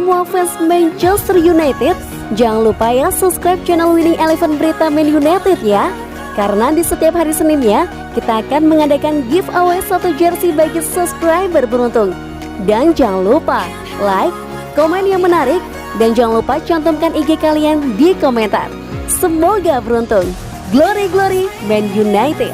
semua fans Manchester United, jangan lupa ya subscribe channel Winning Eleven Berita Man United ya. Karena di setiap hari Seninnya, kita akan mengadakan giveaway satu jersey bagi subscriber beruntung. Dan jangan lupa like, komen yang menarik, dan jangan lupa cantumkan IG kalian di komentar. Semoga beruntung. Glory Glory Man United.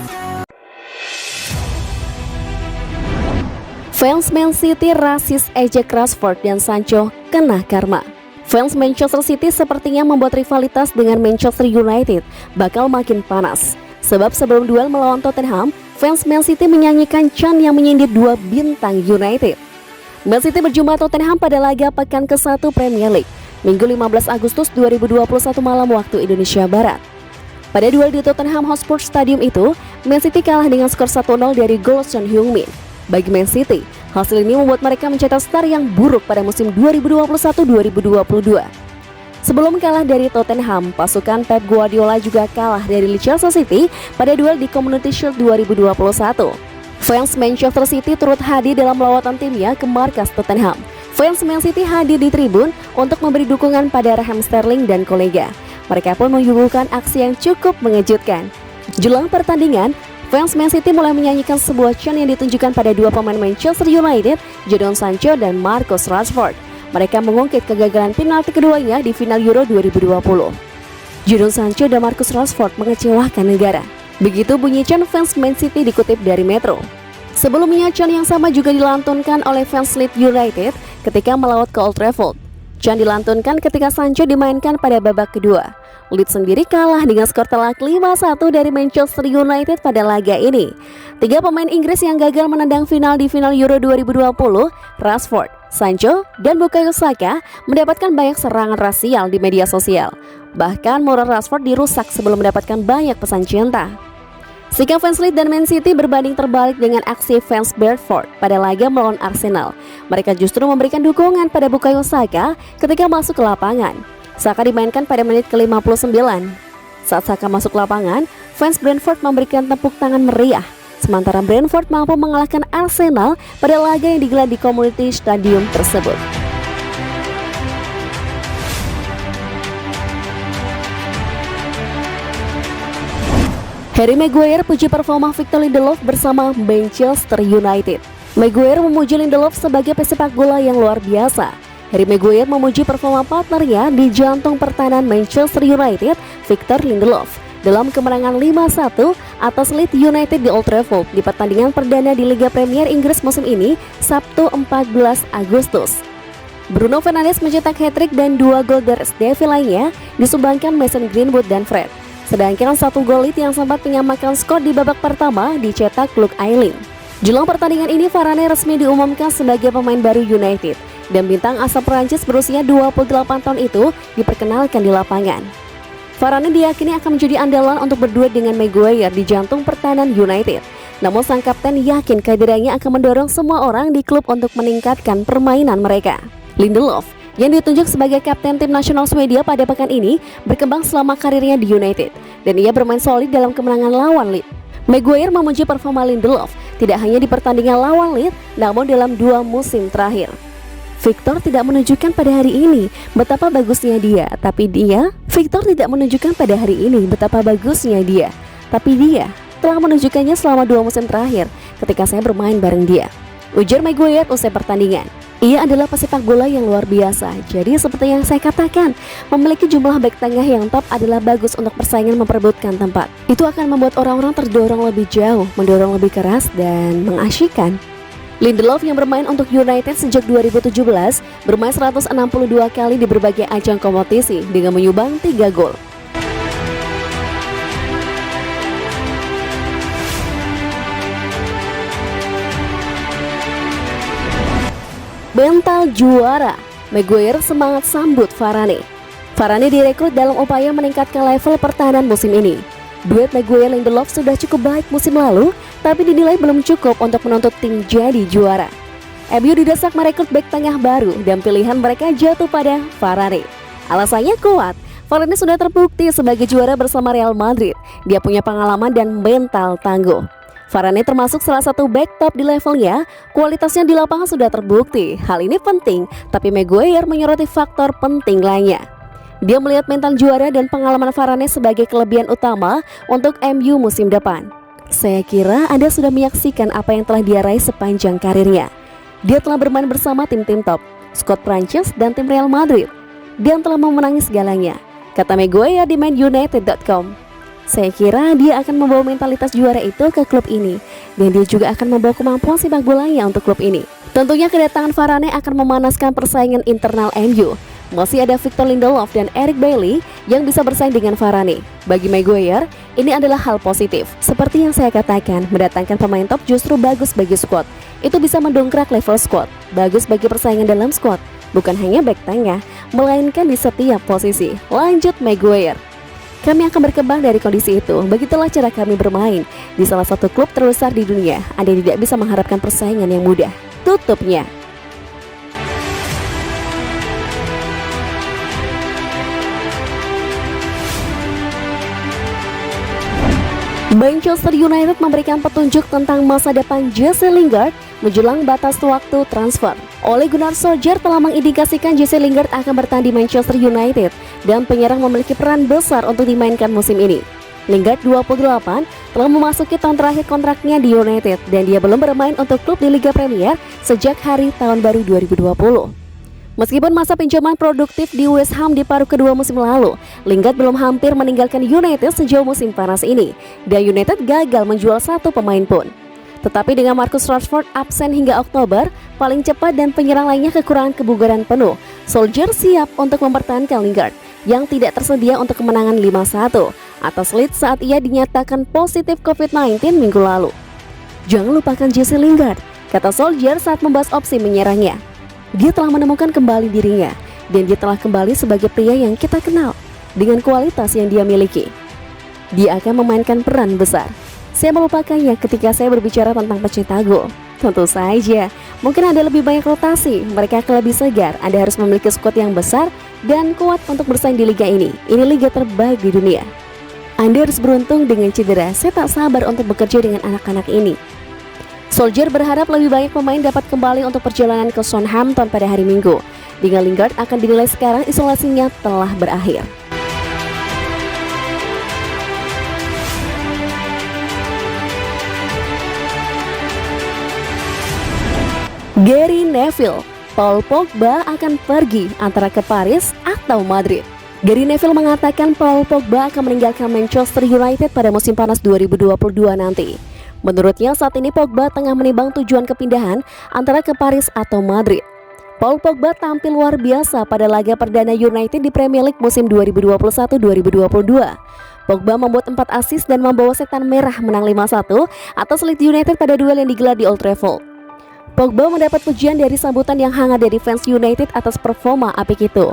Fans Man City rasis ejek Rashford dan Sancho kena karma. Fans Manchester City sepertinya membuat rivalitas dengan Manchester United bakal makin panas. Sebab sebelum duel melawan Tottenham, fans Man City menyanyikan chant yang menyindir dua bintang United. Man City berjumpa Tottenham pada laga pekan ke-1 Premier League, Minggu 15 Agustus 2021 malam waktu Indonesia Barat. Pada duel di Tottenham Hotspur Stadium itu, Man City kalah dengan skor 1-0 dari gol Son Heung-min. Bagi Man City, hasil ini membuat mereka mencetak start yang buruk pada musim 2021-2022. Sebelum kalah dari Tottenham, pasukan Pep Guardiola juga kalah dari Leicester City pada duel di Community Shield 2021. Fans Manchester City turut hadir dalam lawatan timnya ke markas Tottenham. Fans Man City hadir di tribun untuk memberi dukungan pada Raheem Sterling dan kolega. Mereka pun menyuguhkan aksi yang cukup mengejutkan. Jelang pertandingan, fans Man City mulai menyanyikan sebuah chant yang ditunjukkan pada dua pemain Manchester United, Jadon Sancho dan Marcus Rashford. Mereka mengungkit kegagalan penalti keduanya di final Euro 2020. Jadon Sancho dan Marcus Rashford mengecewakan negara. Begitu bunyi chant fans Man City dikutip dari Metro. Sebelumnya chant yang sama juga dilantunkan oleh fans Leeds United ketika melawat ke Old Trafford. Chant dilantunkan ketika Sancho dimainkan pada babak kedua. Leeds sendiri kalah dengan skor telak 5-1 dari Manchester United pada laga ini. Tiga pemain Inggris yang gagal menendang final di final Euro 2020, Rashford, Sancho, dan Bukayo Saka mendapatkan banyak serangan rasial di media sosial. Bahkan moral Rashford dirusak sebelum mendapatkan banyak pesan cinta. Sikap fans Leeds dan Man City berbanding terbalik dengan aksi fans Brentford pada laga melawan Arsenal. Mereka justru memberikan dukungan pada Bukayo Saka ketika masuk ke lapangan. Saka dimainkan pada menit ke-59. Saat Saka masuk lapangan, fans Brentford memberikan tepuk tangan meriah. Sementara Brentford mampu mengalahkan Arsenal pada laga yang digelar di Community Stadium tersebut. Harry Maguire puji performa Victor Lindelof bersama Manchester United. Maguire memuji Lindelof sebagai pesepak bola yang luar biasa. Harry Maguire memuji performa partnernya di jantung pertahanan Manchester United, Victor Lindelof, dalam kemenangan 5-1 atas Leeds United di Old Trafford di pertandingan perdana di Liga Premier Inggris musim ini, Sabtu 14 Agustus. Bruno Fernandes mencetak hat-trick dan 2 gol Gareth Bale lainnya disumbangkan Mason Greenwood dan Fred. Sedangkan 1 gol Leeds yang sempat menyamakan skor di babak pertama dicetak Luke Ayling. Jelang pertandingan ini, Varane resmi diumumkan sebagai pemain baru United. Dan bintang asal Prancis berusia 28 tahun itu diperkenalkan di lapangan. Varane diyakini akan menjadi andalan untuk berduet dengan Maguire di jantung pertahanan United. Namun sang kapten yakin kehadirannya akan mendorong semua orang di klub untuk meningkatkan permainan mereka. Lindelof yang ditunjuk sebagai kapten tim nasional Swedia pada pekan ini berkembang selama karirnya di United dan ia bermain solid dalam kemenangan lawan Leeds. Maguire memuji performa Lindelof tidak hanya di pertandingan lawan Leeds namun dalam 2 musim terakhir. Victor tidak menunjukkan pada hari ini betapa bagusnya dia, tapi Victor tidak menunjukkan pada hari ini betapa bagusnya dia, tapi dia telah menunjukkannya selama 2 musim terakhir ketika saya bermain bareng dia, ujar Maguire usai pertandingan. Ia adalah pesepak bola yang luar biasa, jadi seperti yang saya katakan, memiliki jumlah bek tengah yang top adalah bagus untuk persaingan memperebutkan tempat. Itu akan membuat orang-orang terdorong lebih jauh, mendorong lebih keras dan mengasyikkan. Lindelof yang bermain untuk United sejak 2017 bermain 162 kali di berbagai ajang kompetisi dengan menyumbang 3 gol. Mental juara, Maguire semangat sambut Varane. Varane direkrut dalam upaya meningkatkan level pertahanan musim ini. Duet Maguire-Lindelof sudah cukup baik musim lalu, tapi dinilai belum cukup untuk menuntut tim jadi juara. MU didesak merekrut bek tengah baru dan pilihan mereka jatuh pada Varane. Alasannya kuat, Varane sudah terbukti sebagai juara bersama Real Madrid. Dia punya pengalaman dan mental tangguh. Varane termasuk salah satu back top di levelnya, kualitasnya di lapangan sudah terbukti. Hal ini penting, tapi Maguire menyoroti faktor penting lainnya. Dia melihat mental juara dan pengalaman Varane sebagai kelebihan utama untuk MU musim depan. Saya kira Anda sudah menyaksikan apa yang telah dia raih sepanjang karirnya. Dia telah bermain bersama tim-tim top, skuad Prancis dan tim Real Madrid. Dia telah memenangi segalanya, kata Maguire di manunited.com. Saya kira dia akan membawa mentalitas juara itu ke klub ini, dan dia juga akan membawa kemampuan sepak bolanya untuk klub ini. Tentunya kedatangan Varane akan memanaskan persaingan internal MU. Masih ada Victor Lindelof dan Eric Bailly yang bisa bersaing dengan Varane. Bagi Maguire, ini adalah hal positif. Seperti yang saya katakan, mendatangkan pemain top justru bagus bagi skuad. Itu bisa mendongkrak level skuad, bagus bagi persaingan dalam skuad. Bukan hanya back tengah, melainkan di setiap posisi. Lanjut Maguire. Kami akan berkembang dari kondisi itu. Begitulah cara kami bermain di salah satu klub terbesar di dunia. Anda tidak bisa mengharapkan persaingan yang mudah, tutupnya. Manchester United memberikan petunjuk tentang masa depan Jesse Lingard menjelang batas waktu transfer. Ole Gunnar Solskjaer telah mengindikasikan Jesse Lingard akan bertahan di Manchester United dan penyerang memiliki peran besar untuk dimainkan musim ini. Lingard 28 telah memasuki tahun terakhir kontraknya di United dan dia belum bermain untuk klub di Liga Premier sejak hari tahun baru 2020. Meskipun masa pinjaman produktif di West Ham di paruh kedua musim lalu, Lingard belum hampir meninggalkan United sejauh musim panas ini dan United gagal menjual satu pemain pun. Tetapi dengan Marcus Rashford absen hingga Oktober, paling cepat dan penyerang lainnya kekurangan kebugaran penuh, Solskjaer siap untuk mempertahankan Lingard yang tidak tersedia untuk kemenangan 5-1 atas Leeds saat ia dinyatakan positif COVID-19 minggu lalu. Jangan lupakan Jesse Lingard, kata Solskjaer saat membahas opsi menyerangnya. Dia telah menemukan kembali dirinya dan dia telah kembali sebagai pria yang kita kenal dengan kualitas yang dia miliki. Dia akan memainkan peran besar. Saya melupakannya ketika saya berbicara tentang pecinta gol. Tentu saja, mungkin ada lebih banyak rotasi, mereka akan lebih segar. Anda harus memiliki skuad yang besar dan kuat untuk bersaing di liga ini. Ini liga terbaik di dunia. Anda harus beruntung dengan cedera. Saya tak sabar untuk bekerja dengan anak-anak ini. Solskjaer berharap lebih banyak pemain dapat kembali untuk perjalanan ke Southampton pada hari Minggu. Dengan Lingard akan dinilai sekarang isolasinya telah berakhir. Gary Neville, Paul Pogba akan pergi antara ke Paris atau Madrid. Gary Neville mengatakan Paul Pogba akan meninggalkan Manchester United pada musim panas 2022 nanti. Menurutnya saat ini Pogba tengah menimbang tujuan kepindahan antara ke Paris atau Madrid. Paul Pogba tampil luar biasa pada laga perdana United di Premier League musim 2021-2022. Pogba membuat 4 assist dan membawa setan merah menang 5-1 atas Leeds United pada duel yang digelar di Old Trafford. Pogba mendapat pujian dari sambutan yang hangat dari fans United atas performa apik itu.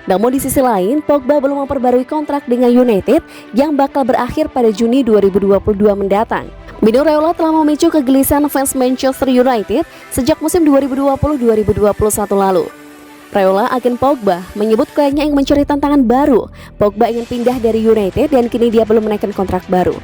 Namun di sisi lain, Pogba belum memperbarui kontrak dengan United yang bakal berakhir pada Juni 2022 mendatang. Mino Raiola telah memicu kegelisahan fans Manchester United sejak musim 2020-2021 lalu. Raiola, agen Pogba, menyebut kliennya ingin mencari tantangan baru. Pogba ingin pindah dari United dan kini dia belum menaikkan kontrak baru.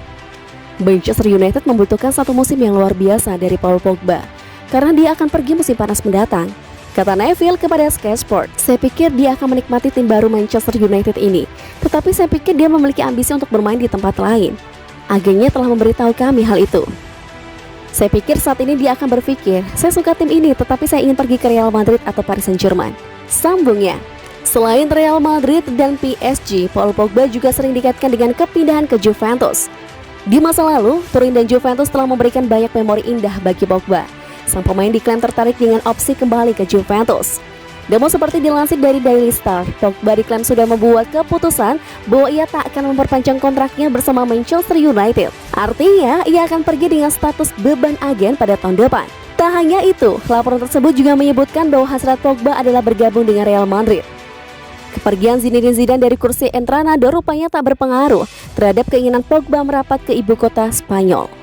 Manchester United membutuhkan satu musim yang luar biasa dari Paul Pogba karena dia akan pergi musim panas mendatang. Kata Neville kepada Sky Sport, saya pikir dia akan menikmati tim baru Manchester United ini. Tetapi saya pikir dia memiliki ambisi untuk bermain di tempat lain. Agennya telah memberitahu kami hal itu. Saya pikir saat ini dia akan berpikir, saya suka tim ini tetapi saya ingin pergi ke Real Madrid atau Paris Saint-Germain. Sambungnya, selain Real Madrid dan PSG, Paul Pogba juga sering dikaitkan dengan kepindahan ke Juventus. Di masa lalu, Turin dan Juventus telah memberikan banyak memori indah bagi Pogba. Sang pemain diklaim tertarik dengan opsi kembali ke Juventus. Namun seperti dilansir dari Daily Star, Pogba diklaim sudah membuat keputusan bahwa ia tak akan memperpanjang kontraknya bersama Manchester United. Artinya, ia akan pergi dengan status beban agen pada tahun depan. Tak hanya itu, laporan tersebut juga menyebutkan bahwa hasrat Pogba adalah bergabung dengan Real Madrid. Kepergian Zinedine Zidane dari kursi entrenador rupanya tak berpengaruh terhadap keinginan Pogba merapat ke ibu kota Spanyol.